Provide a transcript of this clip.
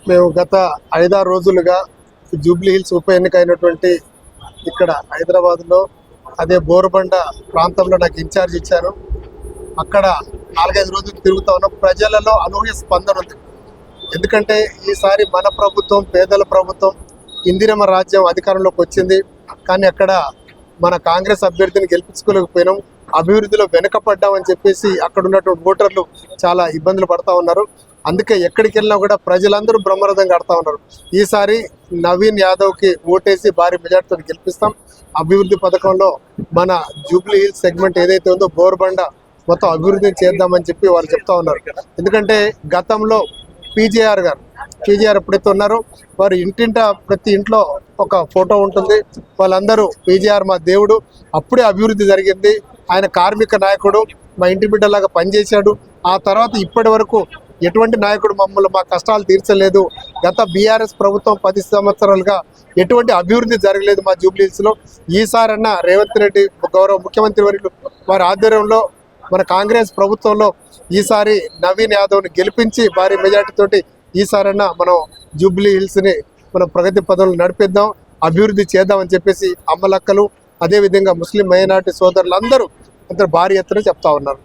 మేము గత 5-6 రోజులుగా జూబ్లీ హిల్స్ ఉప ఎన్నిక అయినటువంటి ఇక్కడ హైదరాబాద్లో అదే బోరుబండ ప్రాంతంలో నాకు ఇన్ఛార్జ్ ఇచ్చారు. అక్కడ 4-5 రోజులు తిరుగుతా ఉన్నాం. ప్రజలలో అనూహ్య స్పందన ఉంది. ఎందుకంటే ఈసారి మన ప్రభుత్వం, పేదల ప్రభుత్వం, ఇందిరమ్మ రాజ్యం అధికారంలోకి వచ్చింది. కానీ అక్కడ మన కాంగ్రెస్ అభ్యర్థిని గెలిపించుకోలేకపోయినాం. అభివృద్ధిలో వెనుకపడ్డామని చెప్పేసి అక్కడ ఉన్నటువంటి ఓటర్లు చాలా ఇబ్బందులు పడతా ఉన్నారు. అందుకే ఎక్కడికి వెళ్ళినా కూడా ప్రజలందరూ బ్రహ్మరథం కడతా ఉన్నారు. ఈసారి నవీన్ యాదవ్కి ఓటేసి భారీ మెజార్టీతో గెలిపిస్తాం. అభివృద్ధి పథకంలో మన జూబ్లీ హిల్స్ సెగ్మెంట్ ఏదైతే ఉందో బోర్బండ మొత్తం అభివృద్ధిని చేద్దామని చెప్పి వాళ్ళు చెప్తా ఉన్నారు. ఎందుకంటే గతంలో పీజేఆర్ ఎప్పుడైతే ఉన్నారో వారు ఇంటింట ప్రతి ఇంట్లో ఒక ఫోటో ఉంటుంది. వాళ్ళందరూ పీజేఆర్ మా దేవుడు, అప్పుడే అభివృద్ధి జరిగింది. ఆయన కార్మిక నాయకుడు, మా ఇంటి బిడ్డలాగా పనిచేశాడు. ఆ తర్వాత ఇప్పటి వరకు ఎటువంటి నాయకుడు మా కష్టాలు తీర్చలేదు. గత బీఆర్ఎస్ ప్రభుత్వం 10 సంవత్సరాలుగా ఎటువంటి అభివృద్ధి జరగలేదు మా జూబ్లీహిల్స్లో. ఈసారన్నా రేవంత్ రెడ్డి గౌరవ ముఖ్యమంత్రి వర్యులు వారి ఆధ్వర్యంలో మన కాంగ్రెస్ ప్రభుత్వంలో ఈసారి నవీన్ యాదవ్ని గెలిపించి భారీ మెజార్టీ తోటి ఈసారన్నా మనం జూబ్లీ హిల్స్ని మనం ప్రగతి పదంలో నడిపిద్దాం, అభివృద్ధి చేద్దామని చెప్పేసి అమ్మలక్కలు, అదేవిధంగా ముస్లిం మైనార్టీ సోదరులందరూ భారీ ఎత్తున చెప్తా ఉన్నారు.